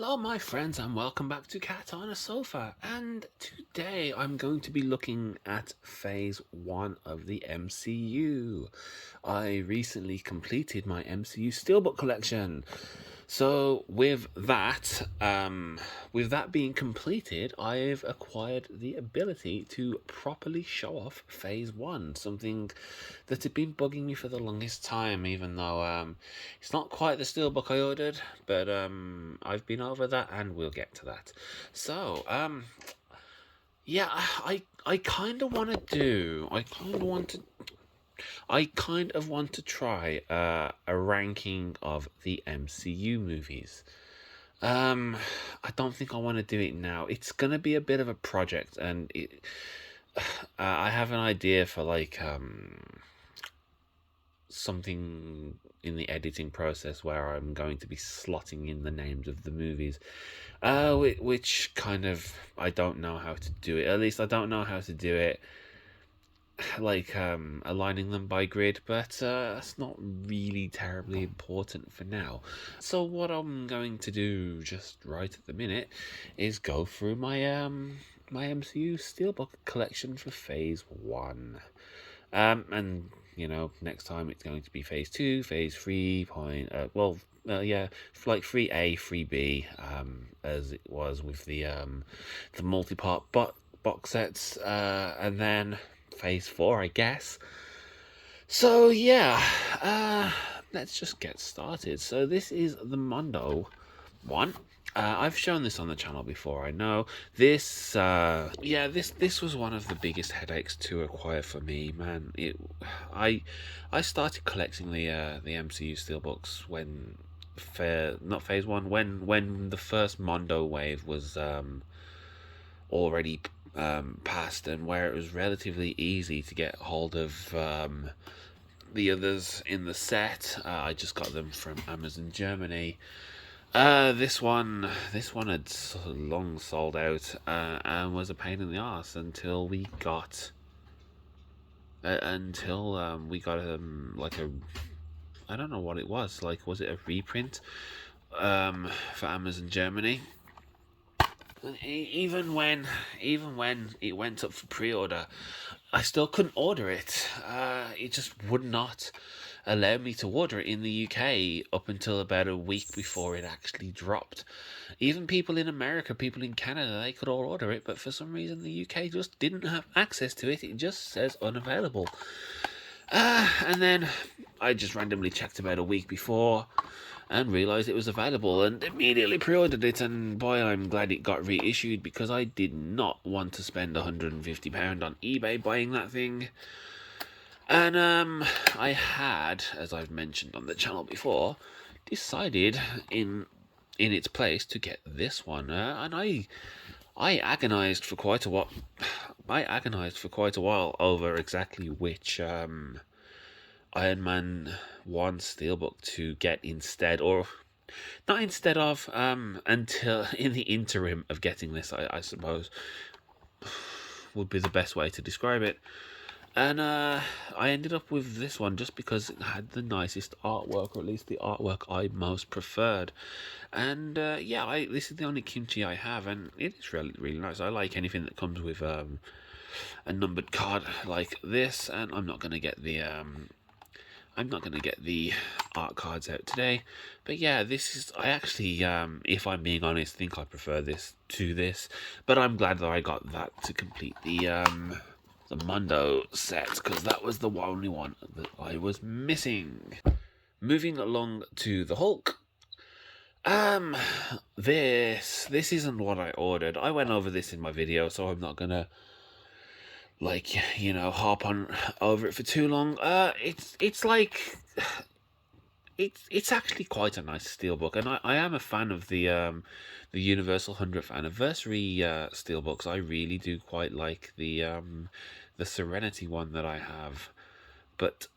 Hello my friends and welcome back to Cat on a Sofa, and today I'm going to be looking at phase 1 of the MCU. I recently completed my MCU Steelbook collection. So with that being completed, I've acquired the ability to properly show off phase 1, something that had been bugging me for the longest time, even though it's not quite the steelbook I ordered, but I've been over that and we'll get to that. So yeah, I kind of want to do I kind of want to try a ranking of the MCU movies. I don't think I want to do it now. It's gonna be a bit of a project, and I have an idea for something in the editing process where I'm going to be slotting in the names of the movies, which kind of I don't know how to do it. At least I don't know how to do it aligning them by grid, but that's not really terribly important for now. So what I'm going to do just right at the minute is go through my MCU Steelbook collection for phase 1. And next time it's going to be phase 2, phase 3 yeah, like 3A, 3B, as it was with the multi-part box sets, and then phase 4, I guess. So yeah, let's just get started. So this is the Mondo one. I've shown this on the channel before, I know. This was one of the biggest headaches to acquire for me, man. I started collecting the MCU Steelbooks when not phase 1, when the first Mondo wave was already passed, and where it was relatively easy to get hold of the others in the set. I just got them from Amazon Germany. This one had long sold out, and was a pain in the ass until we got like a, I don't know what it was, like, was it a reprint for Amazon Germany? Even when it went up for pre-order, I still couldn't order it. It just would not allow me to order it in the UK up until about a week before it actually dropped. Even people in America, people in Canada, they could all order it, but for some reason the UK just didn't have access to it. It just says unavailable. And then I just randomly checked about a week before and realised it was available, and immediately pre-ordered it, and boy, I'm glad it got reissued, because I did not want to spend £150 on eBay buying that thing. And I had, as I've mentioned on the channel before, decided in its place to get this one, and I agonised for quite a while. Over exactly which Iron Man 1 Steelbook to get instead, or not instead of, until in the interim of getting this, I suppose, would be the best way to describe it. And I ended up with this one just because it had the nicest artwork, or at least the artwork I most preferred. And this is the only kimchi I have, and it is really, really nice. I like anything that comes with a numbered card like this, and I'm not gonna get the art cards out today. But yeah, this is, I actually, if I'm being honest, think I prefer this to this. But I'm glad that I got that to complete the Mondo set, because that was the only one that I was missing. Moving along to the Hulk. This isn't what I ordered. I went over this in my video, so I'm not gonna harp on over it for too long. It's actually quite a nice steelbook, and I am a fan of the Universal 100th anniversary steelbooks. I really do quite like the Serenity one that I have, but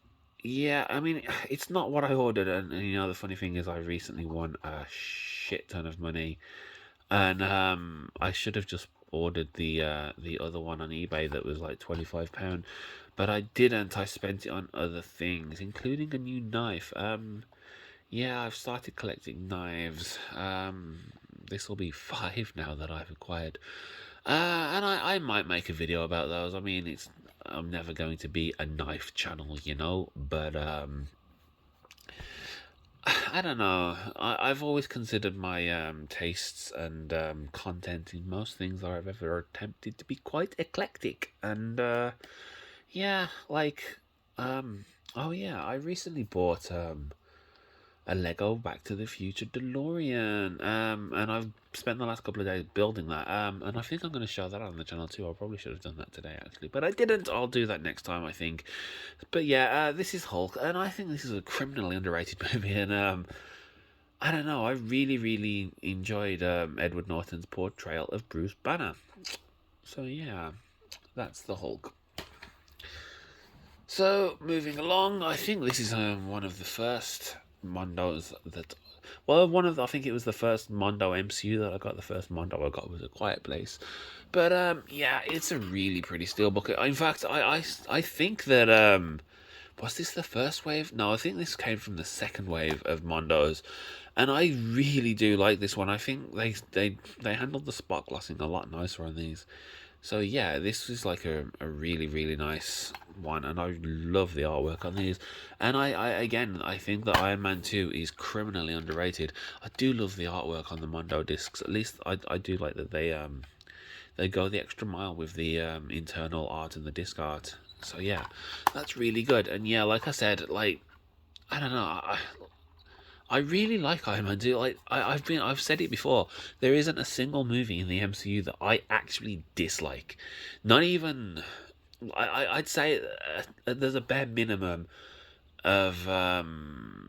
yeah, I mean, it's not what I ordered, and the funny thing is, I recently won a shit ton of money, and I should have just ordered the other one on eBay that was like £25, but I didn't. I spent it on other things, including a new knife. Yeah, I've started collecting knives. this will be 5 now that I've acquired. And I might make a video about those. I mean, I'm never going to be a knife channel, but I don't know. I've always considered my tastes and content in most things that I've ever attempted to be quite eclectic. And yeah, like, oh yeah, I recently bought a Lego Back to the Future DeLorean, and I've spent the last couple of days building that, and I think I'm going to show that on the channel too. I probably should have done that today, actually, but I didn't. I'll do that next time, I think. But yeah, this is Hulk, and I think this is a criminally underrated movie, and I don't know, I really, really enjoyed Edward Norton's portrayal of Bruce Banner. So yeah, that's the Hulk. So, moving along, I think this is one of the first Mondos that... Well, I think it was the first Mondo MCU that I got. The first Mondo I got was A Quiet Place. But, yeah, it's a really pretty steelbook. In fact, I think that, was this the first wave? No, I think this came from the second wave of Mondos. And I really do like this one. I think they handled the spot glossing a lot nicer on these. So yeah, this is like a really, really nice one, and I love the artwork on these. And I think that Iron Man 2 is criminally underrated. I do love the artwork on the Mondo discs. At least I do like that they go the extra mile with the internal art and the disc art. So yeah, that's really good. And yeah, like I said, like, I don't know, I really like Iron Man 2. Like I've said it before. There isn't a single movie in the MCU that I actually dislike. Not even. I'd say there's a bare minimum of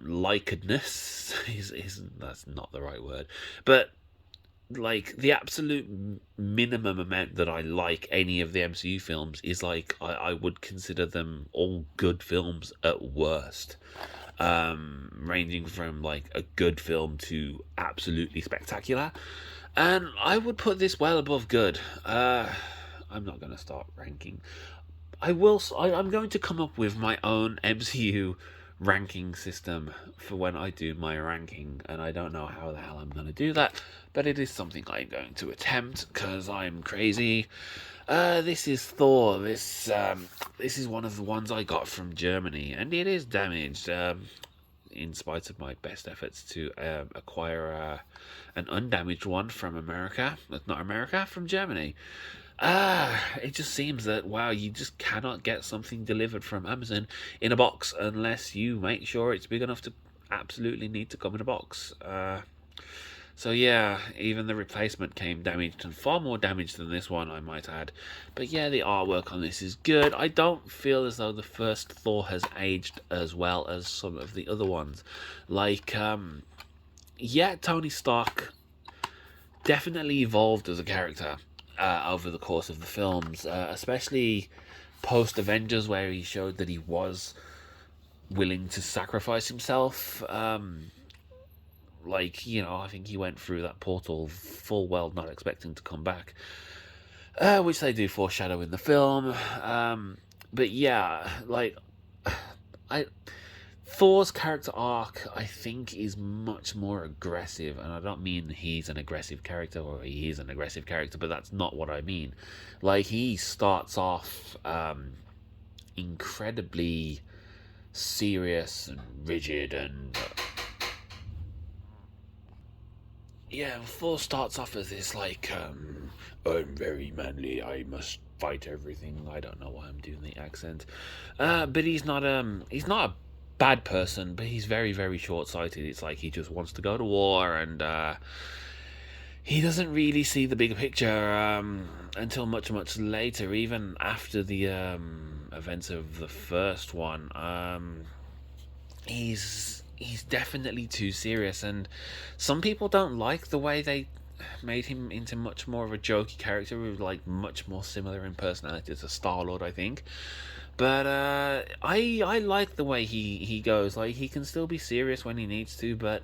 likedness. Is That's not the right word, but like the absolute minimum amount that I like any of the MCU films is like I would consider them all good films at worst. Ranging from like a good film to absolutely spectacular, and I would put this well above good. I'm not going to start ranking. I'm going to come up with my own MCU ranking system for when I do my ranking, and I don't know how the hell I'm going to do that, but it is something I'm going to attempt because I'm crazy. This is Thor. This is one of the ones I got from Germany, and it is damaged. In spite of my best efforts to acquire an undamaged one from America, not America, from Germany. It just seems that, wow, you just cannot get something delivered from Amazon in a box unless you make sure it's big enough to absolutely need to come in a box. So yeah, even the replacement came damaged, and far more damaged than this one, I might add. But yeah, the artwork on this is good. I don't feel as though the first Thor has aged as well as some of the other ones. Like, yeah, Tony Stark definitely evolved as a character over the course of the films, especially post-Avengers, where he showed that he was willing to sacrifice himself. Like, I think he went through that portal full well not expecting to come back, which they do foreshadow in the film. But yeah, like, Thor's character arc, I think, is much more aggressive, and I don't mean he's an aggressive character or he is an aggressive character, but that's not what I mean. Like, he starts off incredibly serious and rigid and... yeah, Thor starts off as this, like, I'm very manly, I must fight everything. I don't know why I'm doing the accent. But he's not a bad person, but he's very, very short-sighted. It's like he just wants to go to war, and he doesn't really see the bigger picture until much, much later, even after the events of the first one. He's definitely too serious, and some people don't like the way they made him into much more of a jokey character with like much more similar in personality to Star-Lord, I think. But I like the way he goes. Like, he can still be serious when he needs to, but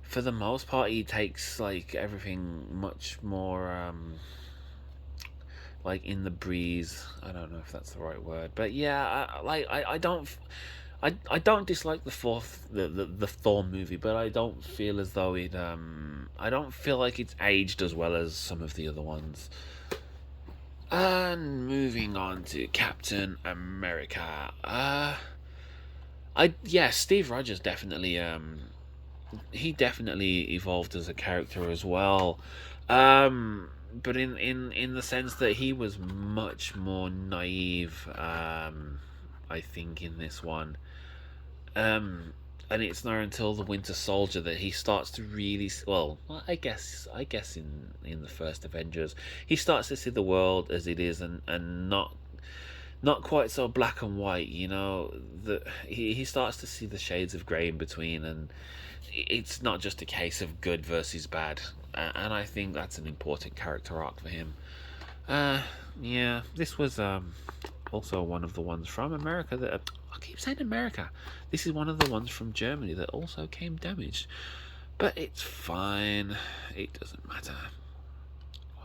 for the most part he takes like everything much more like in the breeze. I don't know if that's the right word, but yeah, I don't. I don't dislike the Thor movie, but I don't feel as though I don't feel like it's aged as well as some of the other ones. And moving on to Captain America. Steve Rogers definitely he definitely evolved as a character as well. But in the sense that he was much more naive, I think, in this one. Um, and it's not until the Winter Soldier that he starts to really, I guess in the first Avengers, he starts to see the world as it is, and not quite so black and white. He starts to see the shades of grey in between, and it's not just a case of good versus bad. And I think that's an important character arc for him. Uh, yeah, this was also one of the ones from America that I keep saying America. This is one of the ones from Germany that also came damaged, but it's fine. It doesn't matter.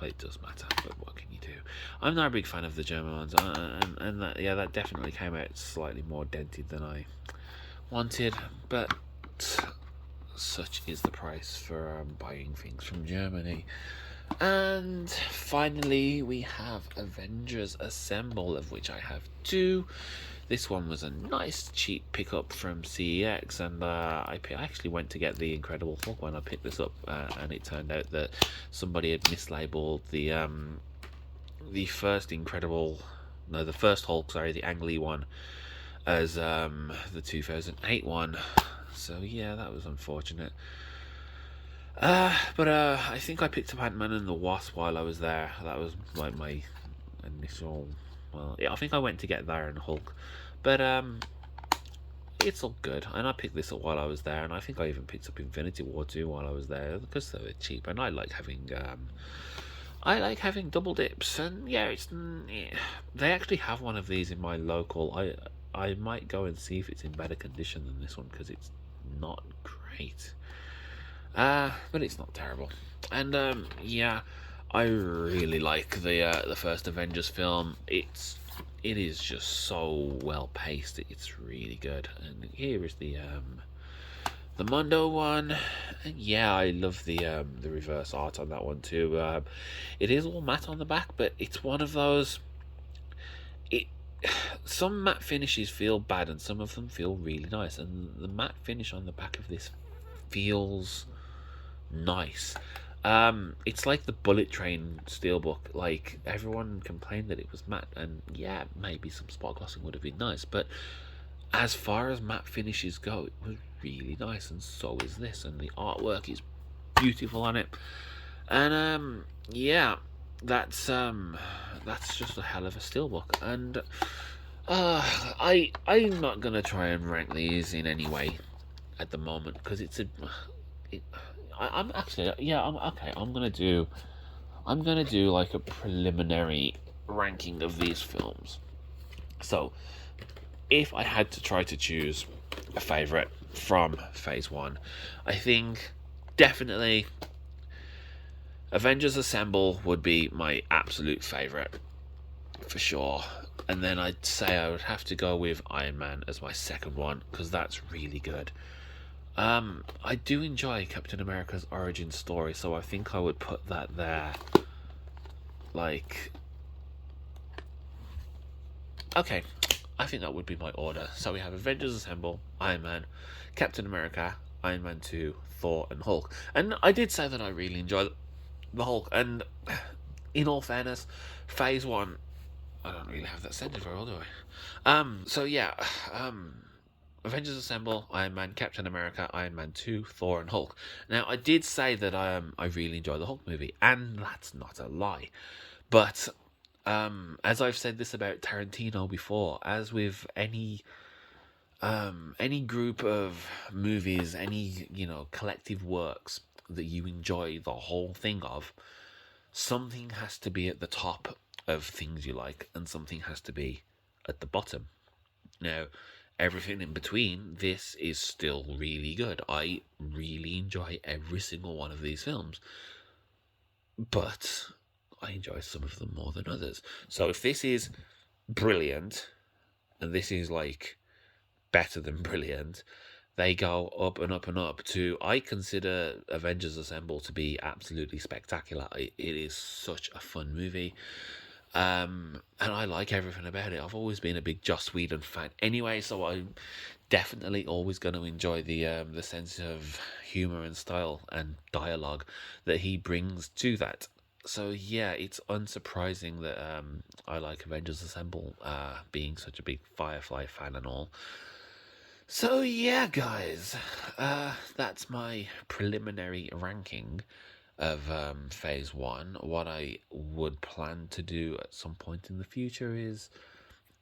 Well, it does matter, but what can you do? I'm not a big fan of the German ones, and that definitely came out slightly more dented than I wanted, but such is the price for buying things from Germany. And finally, we have Avengers Assemble, of which I have two. This one was a nice cheap pickup from CEX, and I actually went to get the Incredible Hulk when I picked this up, and it turned out that somebody had mislabeled the first Incredible, no, the first Hulk, sorry, the Ang Lee one, as the 2008 one. So yeah, that was unfortunate. But I think I picked up Ant-Man and the Wasp while I was there. That was like my initial. Well, yeah, I think I went to get there and Hulk, but it's all good. And I picked this up while I was there, and I think I even picked up Infinity War 2 while I was there because they were cheap, and I like having double dips. And yeah, they actually have one of these in my local. I might go and see if it's in better condition than this one because it's not great. But it's not terrible. And yeah, I really like the first Avengers film. It is just so well paced. It's really good. And here is the Mondo one. And yeah, I love the reverse art on that one too. It is all matte on the back, but it's one of those. It Some matte finishes feel bad, and some of them feel really nice. And the matte finish on the back of this feels nice. It's like the Bullet Train Steelbook. Like, everyone complained that it was matte, and yeah, maybe some spot glossing would have been nice, but as far as matte finishes go, it was really nice, and so is this, and the artwork is beautiful on it. And yeah, that's just a hell of a Steelbook. And I'm not gonna try and rank these in any way at the moment because I'm actually, yeah, I'm okay. I'm gonna do like a preliminary ranking of these films. So, if I had to try to choose a favorite from Phase One, I think definitely Avengers Assemble would be my absolute favorite for sure. And then I'd say I would have to go with Iron Man as my second one because that's really good. I do enjoy Captain America's origin story, so I think I would put that there. Like, okay, I think that would be my order. So we have Avengers Assemble, Iron Man, Captain America, Iron Man 2, Thor, and Hulk. And I did say that I really enjoy the Hulk, and in all fairness, Phase 1, I don't really have that centered very well, do I? So yeah, Avengers Assemble, Iron Man, Captain America, Iron Man 2, Thor, and Hulk. Now, I did say that I really enjoy the Hulk movie, and that's not a lie. But as I've said this about Tarantino before, as with any group of movies, any collective works that you enjoy the whole thing of, something has to be at the top of things you like, and something has to be at the bottom. Now, everything in between, this is still really good. I really enjoy every single one of these films, but I enjoy some of them more than others. So if this is brilliant, and this is like better than brilliant. They go up and up and up to, I consider Avengers Assemble to be absolutely spectacular. It is such a fun movie. And I like everything about it. I've always been a big Joss Whedon fan anyway, so I'm definitely always going to enjoy the sense of humor and style and dialogue that he brings to that. So yeah, it's unsurprising that I like Avengers Assemble, being such a big Firefly fan and all. So yeah, guys, that's my preliminary ranking of Phase 1. What I would plan to do at some point in the future is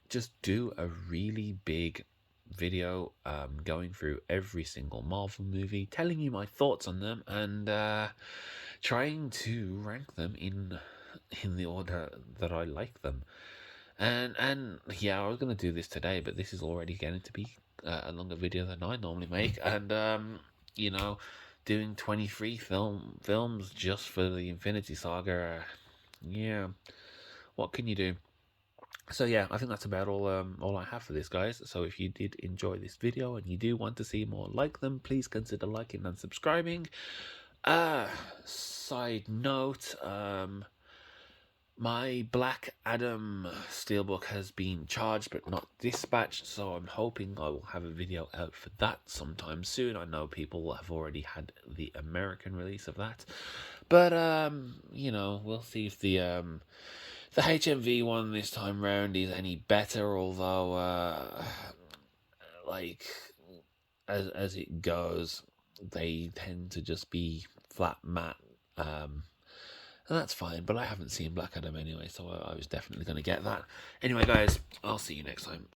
just do a really big video going through every single Marvel movie, telling you my thoughts on them, and trying to rank them in the order that I like them. And yeah, I was gonna do this today, but this is already getting to be a longer video than I normally make, and you know, doing 23 films just for the Infinity Saga. Yeah, what can you do? So yeah, I think that's about all I have for this, guys. So if you did enjoy this video and you do want to see more like them, please consider liking and subscribing. Side note, my Black Adam Steelbook has been charged but not dispatched, so I'm hoping I will have a video out for that sometime soon. I know people have already had the American release of that, but you know, we'll see if the HMV one this time round is any better. Although, like as it goes, they tend to just be flat matte. And that's fine, but I haven't seen Black Adam anyway, so I was definitely going to get that. Anyway, guys, I'll see you next time.